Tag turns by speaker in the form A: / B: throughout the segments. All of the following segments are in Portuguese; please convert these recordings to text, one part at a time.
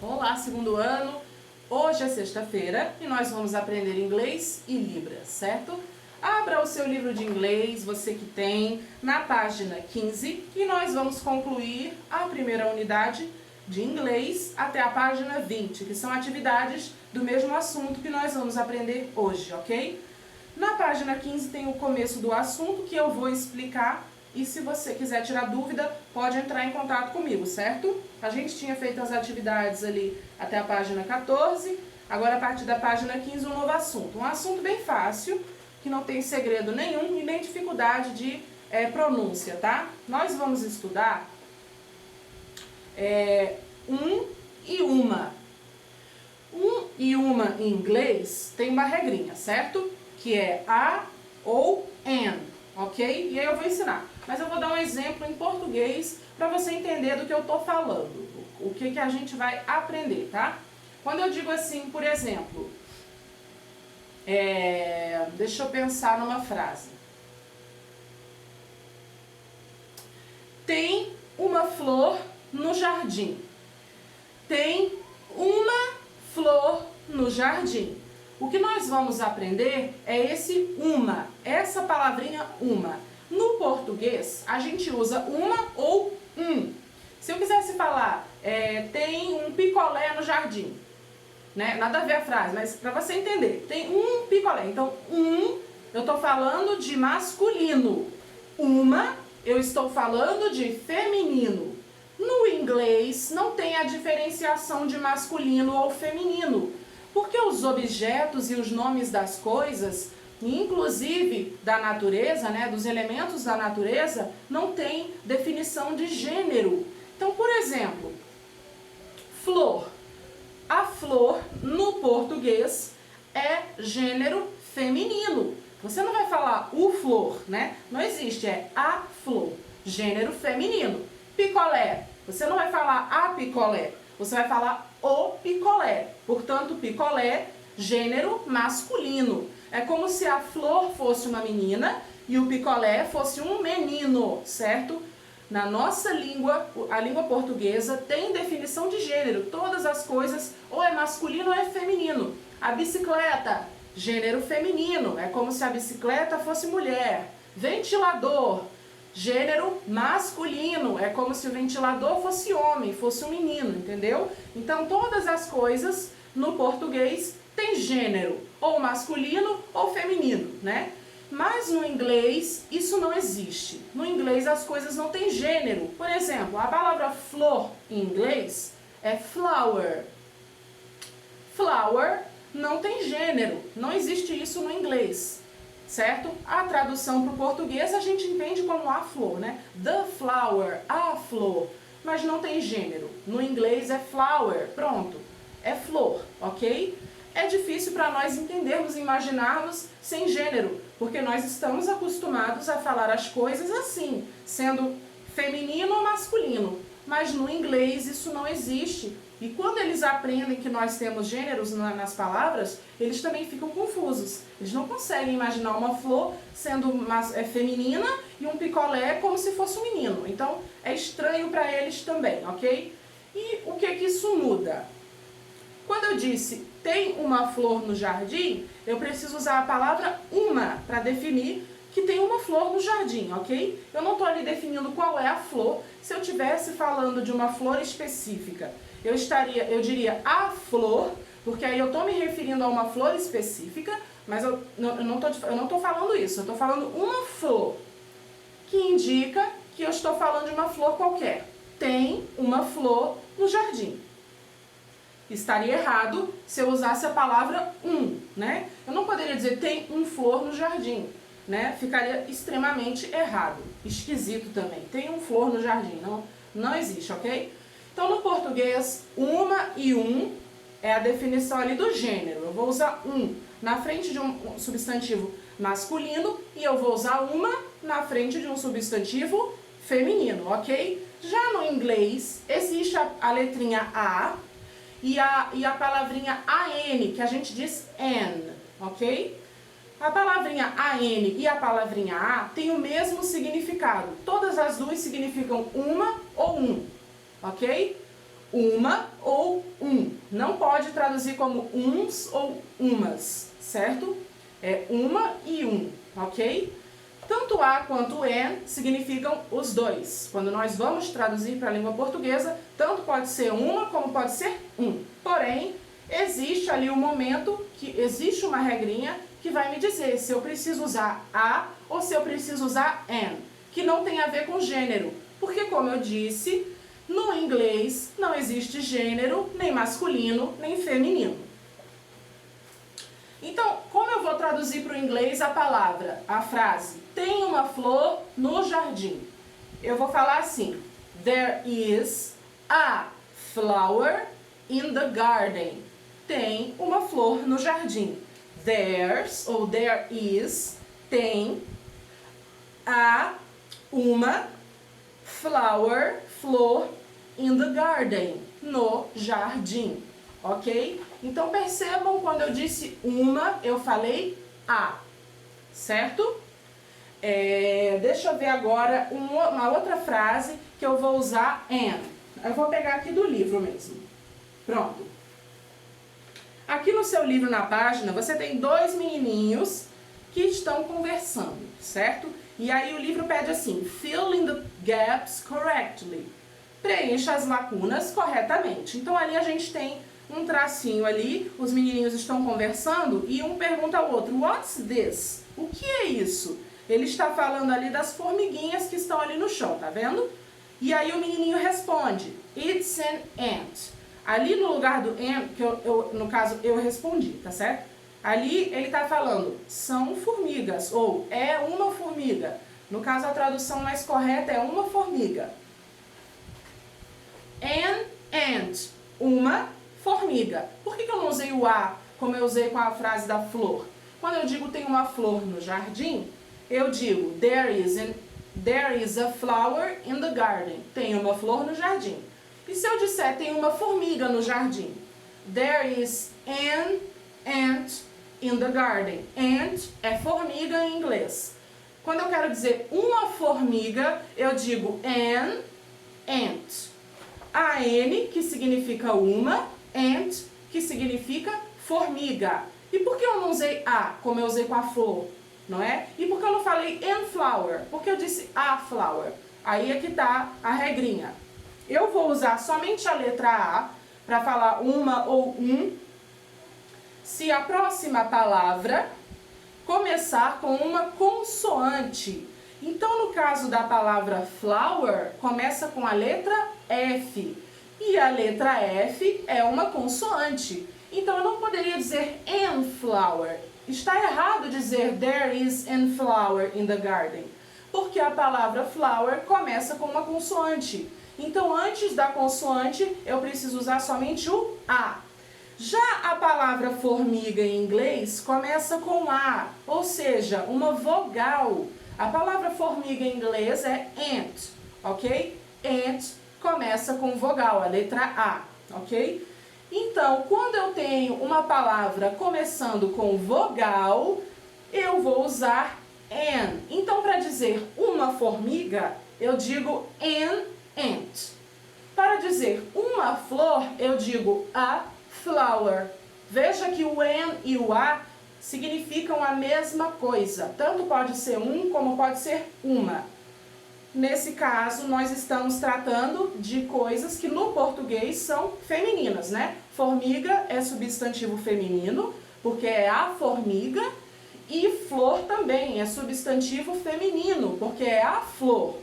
A: Olá, segundo ano! Hoje é sexta-feira e nós vamos aprender inglês e Libras, certo? Abra o seu livro de inglês, você que tem, na página 15 e nós vamos concluir a primeira unidade de inglês até a página 20, que são atividades do mesmo assunto que nós vamos aprender hoje, ok? Na página 15 tem o começo do assunto que eu vou explicar. E se você quiser tirar dúvida, pode entrar em contato comigo, certo? A gente tinha feito as atividades ali até a página 14, agora a partir da página 15 um novo assunto. Um assunto bem fácil, que não tem segredo nenhum e nem dificuldade de pronúncia, tá? Nós vamos estudar um e uma. Um e uma em inglês tem uma regrinha, certo? Que é a ou an, ok? E aí eu vou ensinar. Mas eu vou dar um exemplo em português para você entender do que eu estou falando, o que a gente vai aprender, tá? Quando eu digo assim, por exemplo, deixa eu pensar numa frase. Tem uma flor no jardim. Tem uma flor no jardim. O que nós vamos aprender é esse uma, essa palavrinha uma. No português, a gente usa uma ou um. Se eu quisesse falar, tem um picolé no jardim, né? Nada a ver a frase, mas para você entender, tem um picolé. Então, eu estou falando de masculino. Uma, eu estou falando de feminino. No inglês, não tem a diferenciação de masculino ou feminino, porque os objetos e os nomes das coisas, inclusive da natureza, né, dos elementos da natureza, não tem definição de gênero. Então, por exemplo, flor. A flor, no português, é gênero feminino. Você não vai falar o flor, né? Não existe, é a flor, gênero feminino. Picolé, você não vai falar a picolé, você vai falar o picolé. Portanto, picolé, gênero masculino. É como se a flor fosse uma menina e o picolé fosse um menino, certo? Na nossa língua, a língua portuguesa tem definição de gênero. Todas as coisas ou é masculino ou é feminino. A bicicleta, gênero feminino. É como se a bicicleta fosse mulher. Ventilador, gênero masculino. É como se o ventilador fosse homem, fosse um menino, entendeu? Então, todas as coisas no português tem gênero, ou masculino ou feminino, né? Mas no inglês isso não existe. No inglês as coisas não têm gênero. Por exemplo, a palavra flor em inglês é flower. Flower não tem gênero, não existe isso no inglês, certo? A tradução para o português a gente entende como a flor, né? The flower, a flor, mas não tem gênero. No inglês é flower, pronto, é flor, ok? É difícil para nós entendermos e imaginarmos sem gênero, porque nós estamos acostumados a falar as coisas assim, sendo feminino ou masculino. Mas no inglês isso não existe. E quando eles aprendem que nós temos gêneros nas palavras, eles também ficam confusos. Eles não conseguem imaginar uma flor sendo feminina e um picolé como se fosse um menino. Então é estranho para eles também, ok? E o que isso muda? Quando eu disse tem uma flor no jardim, eu preciso usar a palavra uma para definir que tem uma flor no jardim, ok? Eu não estou ali definindo qual é a flor. Se eu estivesse falando de uma flor específica, eu diria a flor, porque aí eu estou me referindo a uma flor específica, mas eu não estou falando isso, eu estou falando uma flor, que indica que eu estou falando de uma flor qualquer. Tem uma flor no jardim. Estaria errado se eu usasse a palavra né? Eu não poderia dizer tem flor no jardim, né? Ficaria extremamente errado, esquisito também. Tem flor no jardim, não existe, ok? Então no português, uma e é a definição ali do gênero. Eu vou usar na frente de um substantivo masculino e eu vou usar uma na frente de um substantivo feminino, ok? Já no inglês, existe a letrinha A, e a palavrinha an, que a gente diz an, ok? A palavrinha an e a palavrinha a têm o mesmo significado. Todas as duas significam uma ou ok? Uma ou um. Não pode traduzir como uns ou umas, certo? É uma e um, ok? Tanto a quanto an significam os dois. Quando nós vamos traduzir para a língua portuguesa, tanto pode ser uma como pode ser um. Porém, existe ali um momento que existe uma regrinha que vai me dizer se eu preciso usar a ou se eu preciso usar an, que não tem a ver com gênero. Porque, como eu disse, no inglês não existe gênero, nem masculino, nem feminino. Então, como eu vou traduzir para o inglês a palavra, a frase, tem uma flor no jardim? Eu vou falar assim, there is a flower in the garden. Tem uma flor no jardim. There's, ou there is, tem uma flower, flor, in the garden, no jardim, ok? Então percebam, quando eu disse uma, eu falei a, certo? Deixa eu ver agora uma outra frase que eu vou usar an. Eu vou pegar aqui do livro mesmo. Pronto. Aqui no seu livro, na página, você tem dois menininhos que estão conversando, certo? E aí o livro pede assim, fill in the gaps correctly. Preencha as lacunas corretamente. Então ali a gente tem um tracinho ali, os menininhos estão conversando e um pergunta ao outro, what's this? O que é isso? Ele está falando ali das formiguinhas que estão ali no chão, tá vendo? E aí o menininho responde, it's an ant. Ali no lugar do ant, que no caso eu respondi, tá certo? Ali ele está falando, são formigas, ou é uma formiga. No caso, a tradução mais correta é uma formiga. An ant, uma formiga. Por que eu não usei o a, como eu usei com a frase da flor? Quando eu digo tem uma flor no jardim, eu digo there is a flower in the garden. Tem uma flor no jardim. E se eu disser tem uma formiga no jardim? There is an ant in the garden. Ant é formiga em inglês. Quando eu quero dizer uma formiga, eu digo an ant. A n, que significa uma, ant, que significa formiga. E por que eu não usei a, como eu usei com a flor? Não é? E por que eu não falei an flower? Porque eu disse a flower. Aí é que está a regrinha. Eu vou usar somente a letra A para falar uma ou um, se a próxima palavra começar com uma consoante. Então, no caso da palavra flower, começa com a letra F. E a letra F é uma consoante. Então, eu não poderia dizer an flower. Está errado dizer there is an flower in the garden. Porque a palavra flower começa com uma consoante. Então, antes da consoante, eu preciso usar somente o A. Já a palavra formiga em inglês começa com A, ou seja, uma vogal. A palavra formiga em inglês é ant, ok? Ant começa com vogal, a letra A, ok? Então, quando eu tenho uma palavra começando com vogal, eu vou usar an. Então, para dizer uma formiga, eu digo an ant. Para dizer uma flor, eu digo a flower. Veja que o an e o a significam a mesma coisa. Tanto pode ser um como pode ser uma. Nesse caso, nós estamos tratando de coisas que no português são femininas, né? Formiga é substantivo feminino, porque é a formiga. E flor também é substantivo feminino, porque é a flor.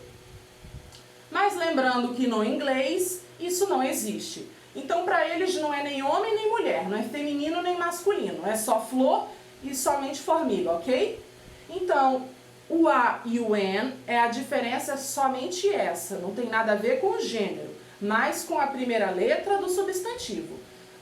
A: Mas lembrando que no inglês isso não existe. Então, para eles não é nem homem nem mulher, não é feminino nem masculino. É só flor e somente formiga, ok? Então, o a e o an, a diferença é somente essa. Não tem nada a ver com o gênero, mas com a primeira letra do substantivo.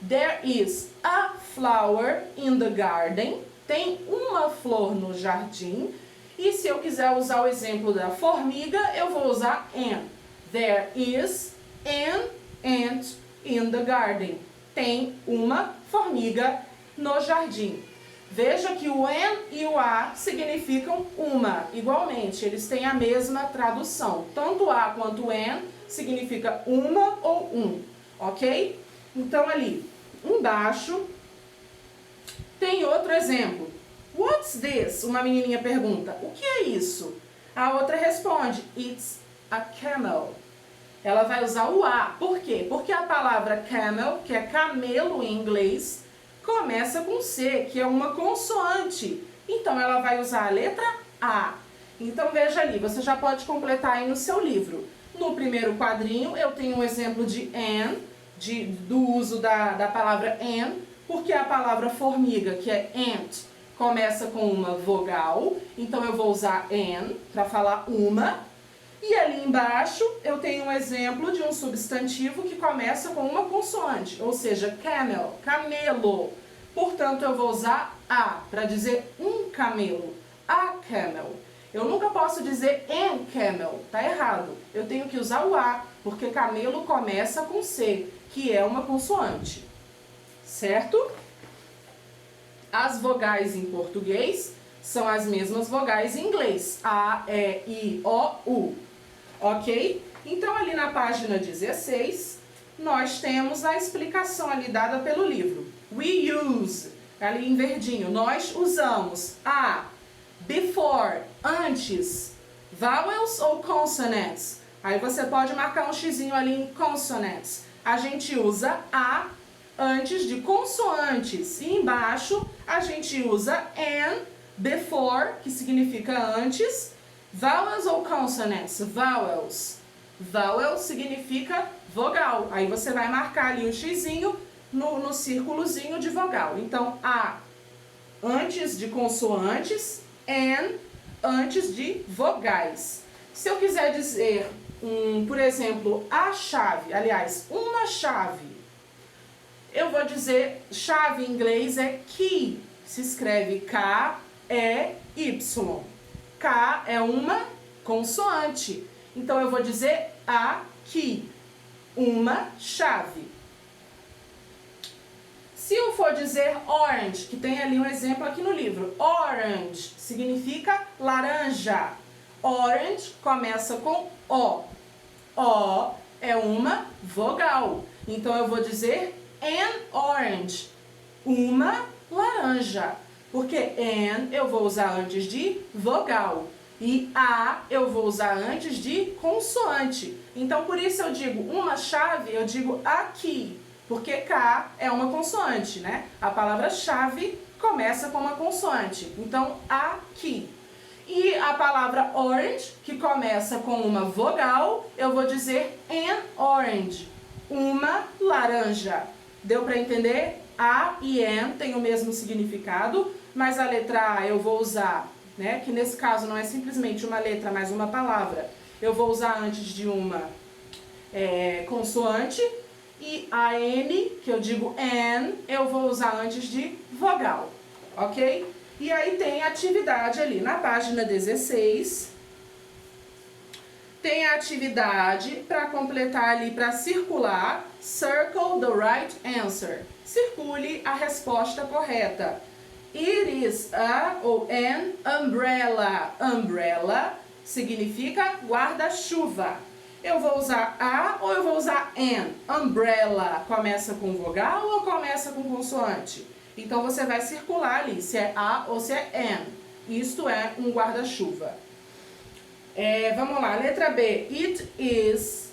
A: There is a flower in the garden. Tem uma flor no jardim. E se eu quiser usar o exemplo da formiga, eu vou usar an. There is an ant in the garden. Tem uma formiga no jardim. Veja que o an e o a significam uma. Igualmente, eles têm a mesma tradução. Tanto a quanto an significa uma ou um. Ok? Então, ali, embaixo, tem outro exemplo. What's this? Uma menininha pergunta. O que é isso? A outra responde. It's a camel. Ela vai usar o A. Por quê? Porque a palavra camel, que é camelo em inglês, começa com C, que é uma consoante. Então, ela vai usar a letra A. Então, veja ali, você já pode completar aí no seu livro. No primeiro quadrinho, eu tenho um exemplo de an, do uso da palavra an, porque a palavra formiga, que é ant, começa com uma vogal. Então, eu vou usar an para falar uma. E ali embaixo, eu tenho um exemplo de um substantivo que começa com uma consoante, ou seja, camel, camelo. Portanto, eu vou usar a para dizer um camelo, a camel. Eu nunca posso dizer an camel, tá errado. Eu tenho que usar o a, porque camelo começa com C, que é uma consoante, certo? As vogais em português são as mesmas vogais em inglês, A, E, I, O, U, ok? Então, ali na página 16, nós temos a explicação ali dada pelo livro. We use, ali em verdinho, nós usamos a, before, antes, vowels ou consonants. Aí você pode marcar um xizinho ali em consonants. A gente usa a antes de consoantes. E embaixo a gente usa an, before, que significa antes, vowels ou consonants? Vowels. Vowel significa vogal. Aí você vai marcar ali um xizinho no círculozinho de vogal. Então, a antes de consoantes, an antes de vogais. Se eu quiser dizer, por exemplo, a chave, aliás, uma chave, eu vou dizer, chave em inglês é key, se escreve K-E-Y. K é uma consoante, então eu vou dizer a key, uma chave. Se eu for dizer orange, que tem ali um exemplo aqui no livro, orange significa laranja. Orange começa com O. O é uma vogal. Então, eu vou dizer an orange, uma laranja. Porque an eu vou usar antes de vogal. E a eu vou usar antes de consoante. Então, por isso eu digo uma chave, eu digo a key. Porque K é uma consoante, né? A palavra chave começa com uma consoante. Então, a key. E a palavra orange, que começa com uma vogal, eu vou dizer an orange, uma laranja. Deu para entender? A e an têm o mesmo significado, mas a letra A eu vou usar, né? Que nesse caso não é simplesmente uma letra, mas uma palavra. Eu vou usar antes de uma consoante. E a N, que eu digo an, eu vou usar antes de vogal, ok? E aí tem a atividade ali na página 16. Tem a atividade para completar ali, para circular. Circle the right answer. Circule a resposta correta. It is a ou an umbrella. Umbrella significa guarda-chuva. Eu vou usar a ou eu vou usar an? Umbrella começa com vogal ou começa com consoante? Então, você vai circular ali se é a ou se é an. Isto é um guarda-chuva. Vamos lá, letra B. It is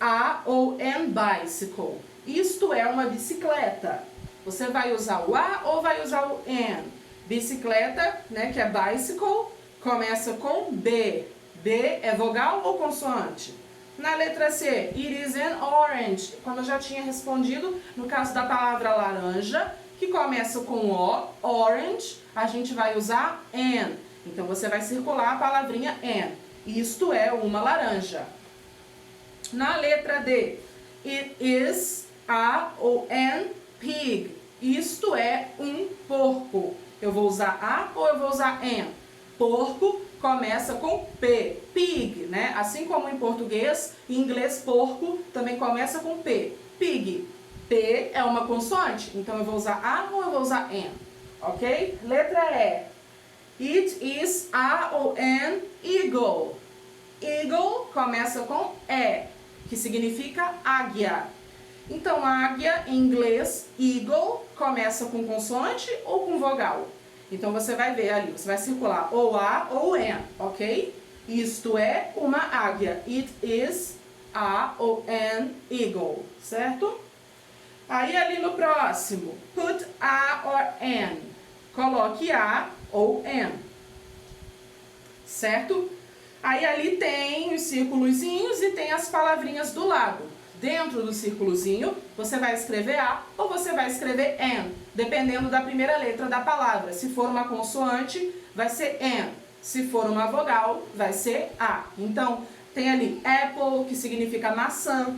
A: a ou an bicycle. Isto é uma bicicleta. Você vai usar o a ou vai usar o an? Bicicleta, né, que é bicycle, começa com B. B é vogal ou consoante? Na letra C, it is an orange, como eu já tinha respondido, no caso da palavra laranja, que começa com O, orange, a gente vai usar an. Então, você vai circular a palavrinha an. Isto é uma laranja. Na letra D, it is a ou an pig. Isto é um porco. Eu vou usar a ou eu vou usar an? Porco começa com P, pig, né? Assim como em português, em inglês porco também começa com P, pig. P é uma consoante, então eu vou usar a ou eu vou usar an, ok? Letra E, it is a ou an eagle. Eagle começa com E, que significa águia. Então, águia, em inglês, eagle, começa com consoante ou com vogal? Então, você vai ver ali, você vai circular ou A ou N, ok? Isto é uma águia. It is a ou an eagle, certo? Aí, ali no próximo, put a or an. Coloque a ou an, certo? Aí, ali tem os círculozinhos e tem as palavrinhas do lado. Dentro do círculozinho, você vai escrever A ou você vai escrever N, dependendo da primeira letra da palavra. Se for uma consoante, vai ser N. Se for uma vogal, vai ser A. Então, tem ali apple, que significa maçã.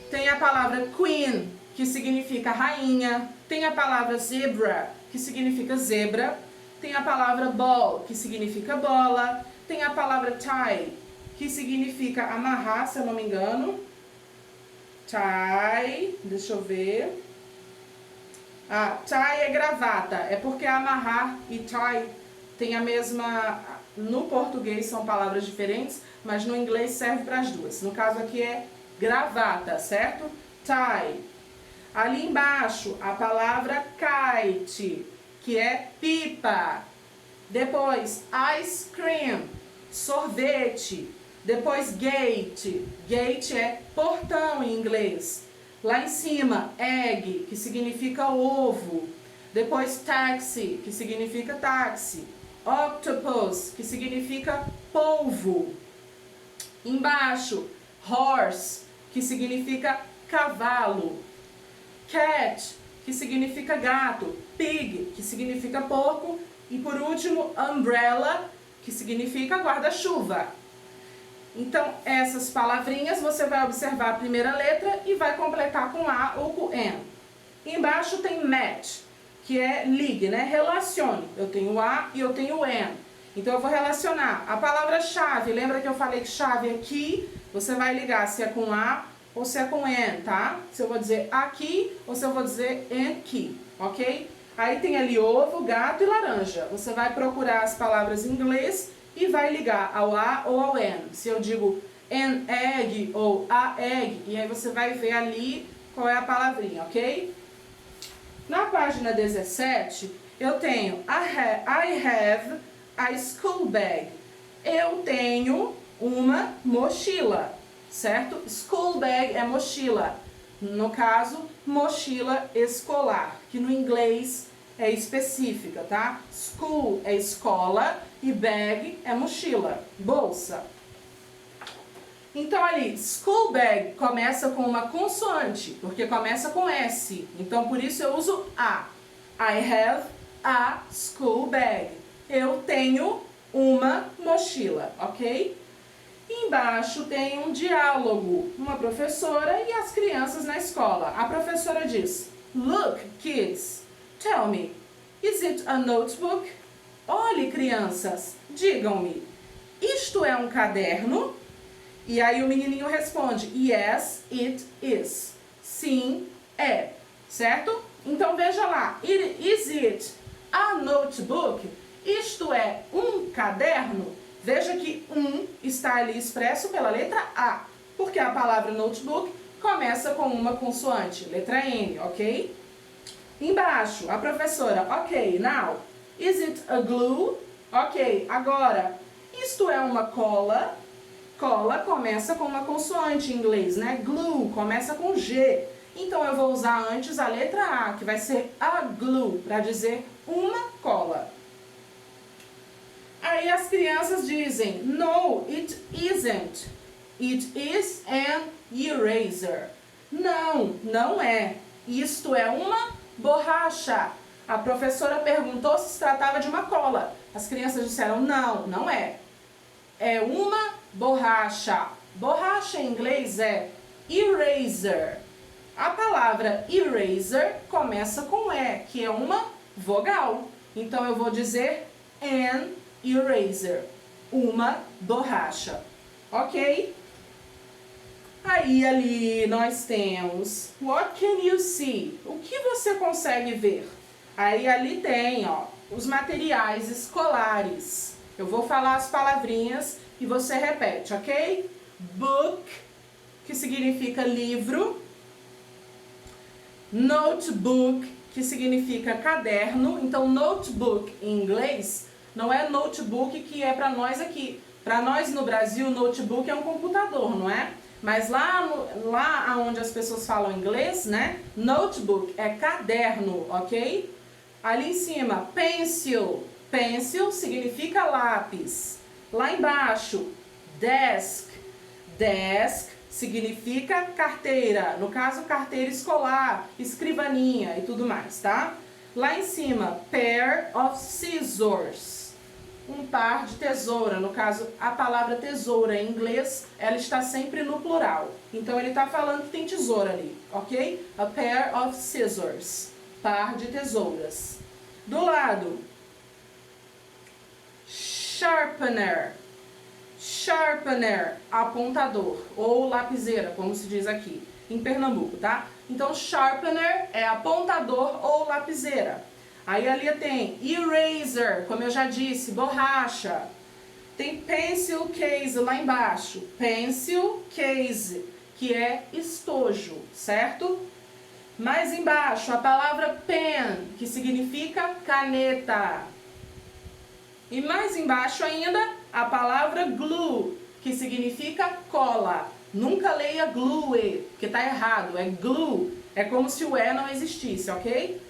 A: Tem a palavra queen, que significa rainha. Tem a palavra zebra, que significa zebra. Tem a palavra ball, que significa bola. Tem a palavra tie, que significa amarrar, se eu não me engano. Tie, deixa eu ver. Tie é gravata, é porque amarrar e tie tem a mesma... No português são palavras diferentes, mas no inglês serve para as duas. No caso aqui é gravata, certo? Tie. Ali embaixo, a palavra kite, que é pipa. Depois, ice cream, sorvete. Depois, gate. Gate é portão em inglês. Lá em cima, egg, que significa ovo. Depois, taxi, que significa táxi. Octopus, que significa polvo. Embaixo, horse, que significa cavalo. Cat, que significa gato. Pig, que significa porco. E por último, umbrella, que significa guarda-chuva. Então, essas palavrinhas você vai observar a primeira letra e vai completar com A ou com N. Embaixo tem match, que é ligue, né? Relacione. Eu tenho A e eu tenho N. Então, eu vou relacionar a palavra chave. Lembra que eu falei que chave é key? Você vai ligar se é com A ou se é com N, tá? Se eu vou dizer aqui ou se eu vou dizer N key, ok? Aí tem ali ovo, gato e laranja. Você vai procurar as palavras em inglês e vai ligar ao A ou ao N. Se eu digo an egg ou a egg, e aí você vai ver ali qual é a palavrinha, ok? Na página 17, eu tenho I have a school bag. Eu tenho uma mochila, certo? School bag é mochila. No caso, mochila escolar, que no inglês é específica, tá? School é escola e bag é mochila, bolsa. Então ali, school bag começa com uma consoante, porque começa com S. Então por isso eu uso A. I have a school bag. Eu tenho uma mochila, ok? E embaixo tem um diálogo, uma professora e as crianças na escola. A professora diz, look, kids, tell me, is it a notebook? Olhe, crianças, digam-me, isto é um caderno? E aí o menininho responde, yes, it is. Sim, é. Certo? Então veja lá, is it a notebook? Isto é um caderno? Veja que está ali expresso pela letra A, porque a palavra notebook começa com uma consoante, letra N, ok? Embaixo, a professora, ok, now, is it a glue? Ok, agora, isto é uma cola? Cola começa com uma consoante em inglês, né? Glue começa com G. Então eu vou usar antes a letra A, que vai ser a glue, para dizer uma cola. Aí as crianças dizem, no, it isn't. It is an eraser. Não, não é. Isto é uma borracha. A professora perguntou se tratava de uma cola. As crianças disseram, não, não é. É uma borracha. Borracha em inglês é eraser. A palavra eraser começa com E, que é uma vogal. Então eu vou dizer an eraser, uma borracha, ok? Aí ali nós temos what can you see? O que você consegue ver? Aí ali tem, ó, os materiais escolares. Eu vou falar as palavrinhas e você repete, ok? Book, que significa livro. Notebook, que significa caderno. Então, notebook em inglês não é notebook que é para nós aqui. Para nós no Brasil, notebook é um computador, não é? Mas lá onde as pessoas falam inglês, né? Notebook é caderno, ok? Ali em cima, pencil. Pencil significa lápis. Lá embaixo, desk. Desk significa carteira. No caso, carteira escolar, escrivaninha e tudo mais, tá? Lá em cima, pair of scissors. Um par de tesoura. No caso, a palavra tesoura em inglês, ela está sempre no plural. Então, ele está falando que tem tesoura ali, ok? A pair of scissors. Par de tesouras. Do lado, sharpener. Sharpener, apontador, ou lapiseira, como se diz aqui, em Pernambuco, tá? Então, sharpener é apontador ou lapiseira. Aí ali tem eraser, como eu já disse, borracha. Tem pencil case lá embaixo. Pencil case, que é estojo, certo? Mais embaixo, a palavra pen, que significa caneta. E mais embaixo ainda, a palavra glue, que significa cola. Nunca leia glue, porque tá errado, é glue. É como se o E não existisse, ok?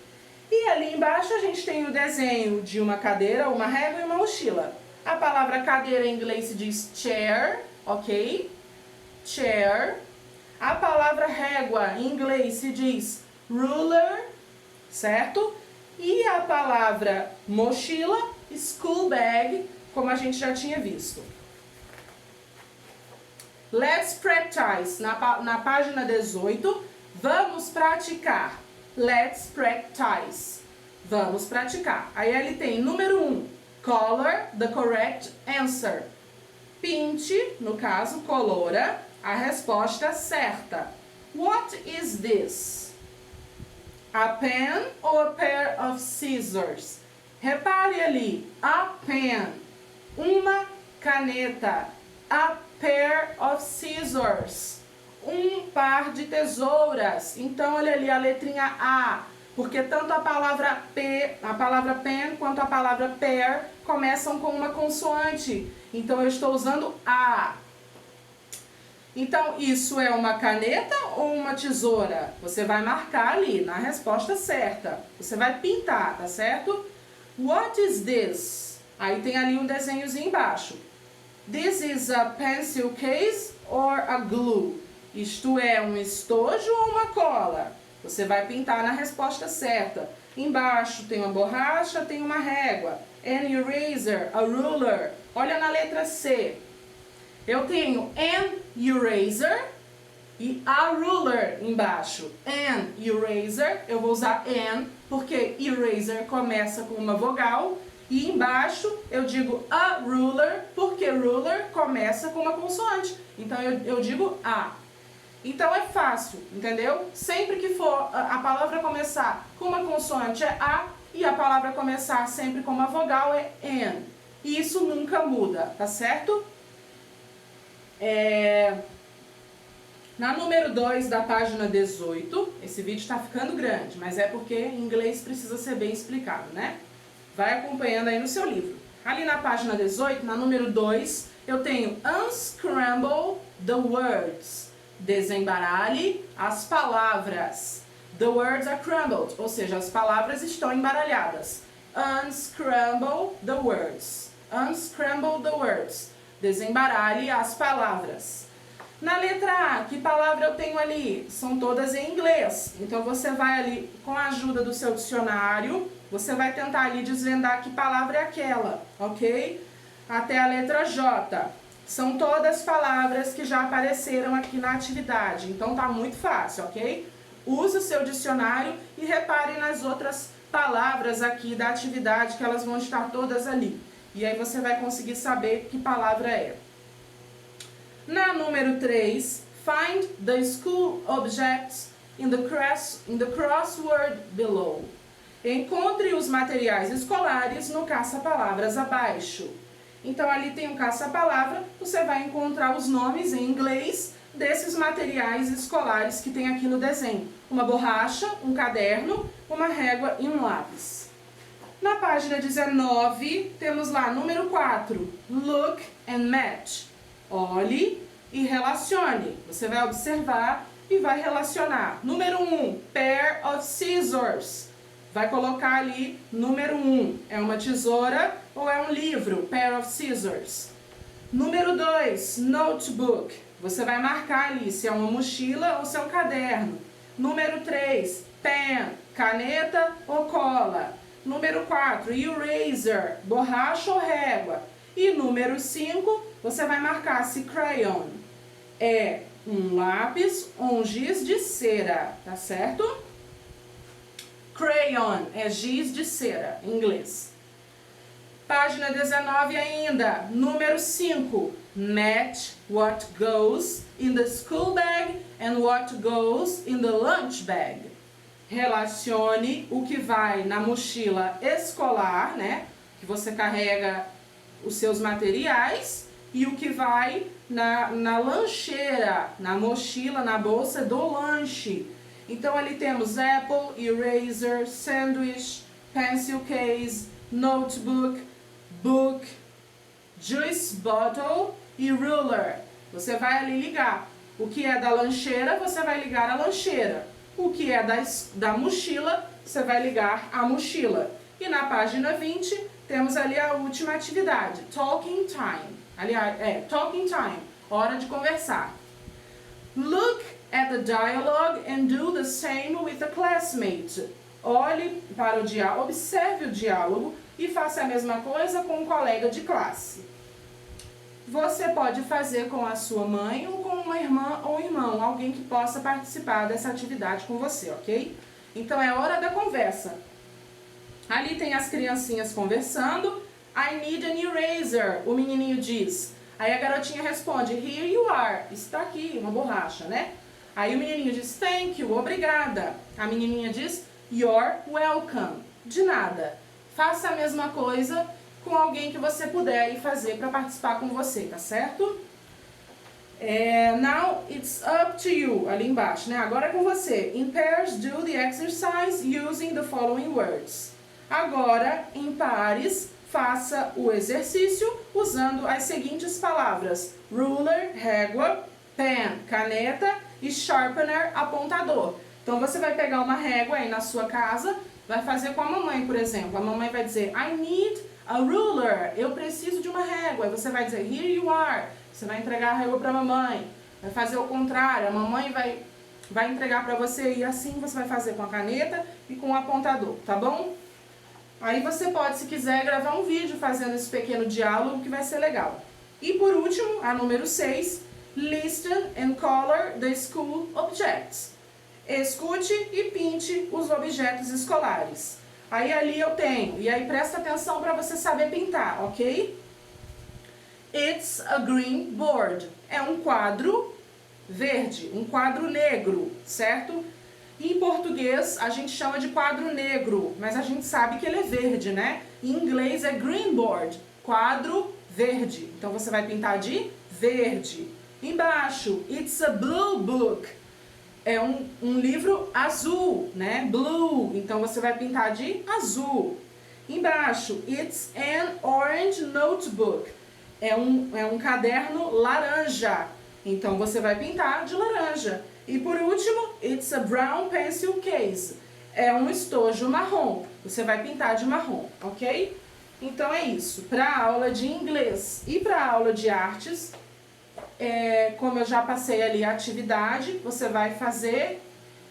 A: E ali embaixo a gente tem o desenho de uma cadeira, uma régua e uma mochila. A palavra cadeira em inglês se diz chair, ok? Chair. A palavra régua em inglês se diz ruler, certo? E a palavra mochila, school bag, como a gente já tinha visto. Let's practice. Na página 18, vamos praticar. Let's practice. Vamos praticar. Aí ele tem número 1, color the correct answer. Pinte, no caso, colora a resposta certa. What is this? A pen ou a pair of scissors? Repare ali, a pen, uma caneta. A pair of scissors, um par de tesouras. Então, olha ali a letrinha A, porque tanto a palavra pen quanto a palavra pair começam com uma consoante. Então, eu estou usando A. Então, isso é uma caneta ou uma tesoura? Você vai marcar ali na resposta certa. Você vai pintar, tá certo? What is this? Aí tem ali um desenhozinho embaixo. This is a pencil case or a glue? Isto é um estojo ou uma cola? Você vai pintar na resposta certa. Embaixo tem uma borracha, tem uma régua. An eraser, a ruler. Olha na letra C. Eu tenho an eraser e a ruler embaixo. An eraser, eu vou usar an porque eraser começa com uma vogal. E embaixo eu digo a ruler porque ruler começa com uma consoante. Então eu digo a. Então é fácil, entendeu? Sempre que for a palavra começar com uma consoante é a e a palavra começar sempre com uma vogal é an. E isso nunca muda, tá certo? Na número 2 da página 18, esse vídeo está ficando grande, mas é porque em inglês precisa ser bem explicado, né? Vai acompanhando aí no seu livro. Ali na página 18, na número 2, eu tenho unscramble the words. Desembaralhe as palavras. The words are crumbled, ou seja, as palavras estão embaralhadas. Unscramble the words. Unscramble the words. Desembaralhe as palavras. Na letra A, que palavra eu tenho ali? São todas em inglês. Então você vai ali, com a ajuda do seu dicionário, você vai tentar ali desvendar que palavra é aquela, ok? Até a letra J. São todas palavras que já apareceram aqui na atividade. Então tá muito fácil, ok? Use o seu dicionário e repare nas outras palavras aqui da atividade, que elas vão estar todas ali. E aí você vai conseguir saber que palavra é. Na número 3, find the school objects in the crossword below. Encontre os materiais escolares no caça-palavras abaixo. Então, ali tem um caça-palavra, você vai encontrar os nomes em inglês desses materiais escolares que tem aqui no desenho. Uma borracha, um caderno, uma régua e um lápis. Na página 19, temos lá número 4, Look and Match. Olhe e relacione. Você vai observar e vai relacionar. Número 1, Pair of Scissors. Vai colocar ali número 1. É uma tesoura ou é um livro? Pair of Scissors. Número 2, Notebook. Você vai marcar ali se é uma mochila ou se é um caderno. Número 3, Pen. Caneta ou cola. Número 4, Eraser. Borracha ou régua. E número 5, você vai marcar se crayon é um lápis ou um giz de cera, tá certo? Crayon é giz de cera, em inglês. Página 19 ainda, número 5. Match what goes in the school bag and what goes in the lunch bag. Relacione o que vai na mochila escolar, né? Que você carrega os seus materiais, e o que vai na lancheira, na mochila, na bolsa do lanche. Então ali temos apple, eraser, sandwich, pencil case, notebook, book, juice bottle e ruler. Você vai ali ligar. O que é da lancheira, você vai ligar a lancheira. O que é da mochila, você vai ligar a mochila. E na página 20, temos ali a última atividade, talking time. Aliás, talking time, hora de conversar. Look at the dialogue and do the same with a classmate. Olhe para o diálogo, observe o diálogo e faça a mesma coisa com um colega de classe. Você pode fazer com a sua mãe ou com uma irmã ou irmão, alguém que possa participar dessa atividade com você, ok? Então é hora da conversa. Ali tem as criancinhas conversando. I need an eraser, o menininho diz. Aí a garotinha responde, here you are, está aqui, uma borracha, né? Aí o menininho diz, thank you, obrigada. A menininha diz, you're welcome, de nada. Faça a mesma coisa com alguém que você puder ir fazer para participar com você, tá certo? Now it's up to you, ali embaixo, né? Agora é com você. In pairs, do the exercise using the following words. Agora, em pares, faça o exercício usando as seguintes palavras: ruler, régua, pen, caneta e sharpener, apontador. Então você vai pegar uma régua aí na sua casa, vai fazer com a mamãe, por exemplo. A mamãe vai dizer, I need a ruler, eu preciso de uma régua. Aí você vai dizer, here you are, você vai entregar a régua para a mamãe. Vai fazer o contrário, a mamãe vai entregar para você e assim você vai fazer com a caneta e com o apontador, tá bom? Aí você pode, se quiser, gravar um vídeo fazendo esse pequeno diálogo que vai ser legal. E por último, a número 6, listen and color the school objects. Escute e pinte os objetos escolares. Aí ali eu tenho, e aí presta atenção para você saber pintar, ok? It's a green board. É um quadro verde, um quadro negro, certo? Em português, a gente chama de quadro negro, mas a gente sabe que ele é verde, né? Em inglês é green board, quadro verde. Então você vai pintar de verde. Embaixo, it's a blue book. É um livro azul, né? Blue. Então você vai pintar de azul. Embaixo, it's an orange notebook. É um caderno laranja. Então você vai pintar de laranja. E por último, it's a brown pencil case. É um estojo marrom. Você vai pintar de marrom, ok? Então é isso. Para a aula de inglês e para a aula de artes, como eu já passei ali a atividade, você vai fazer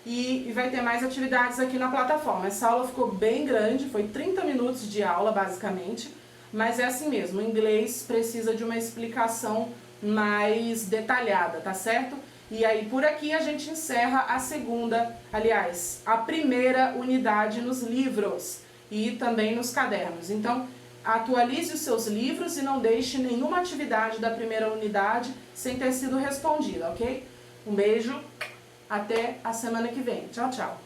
A: e vai ter mais atividades aqui na plataforma. Essa aula ficou bem grande, foi 30 minutos de aula basicamente, mas é assim mesmo, o inglês precisa de uma explicação mais detalhada, tá certo? E aí por aqui a gente encerra a primeira unidade nos livros e também nos cadernos. Então, atualize os seus livros e não deixe nenhuma atividade da primeira unidade sem ter sido respondida, ok? Um beijo, até a semana que vem. Tchau, tchau!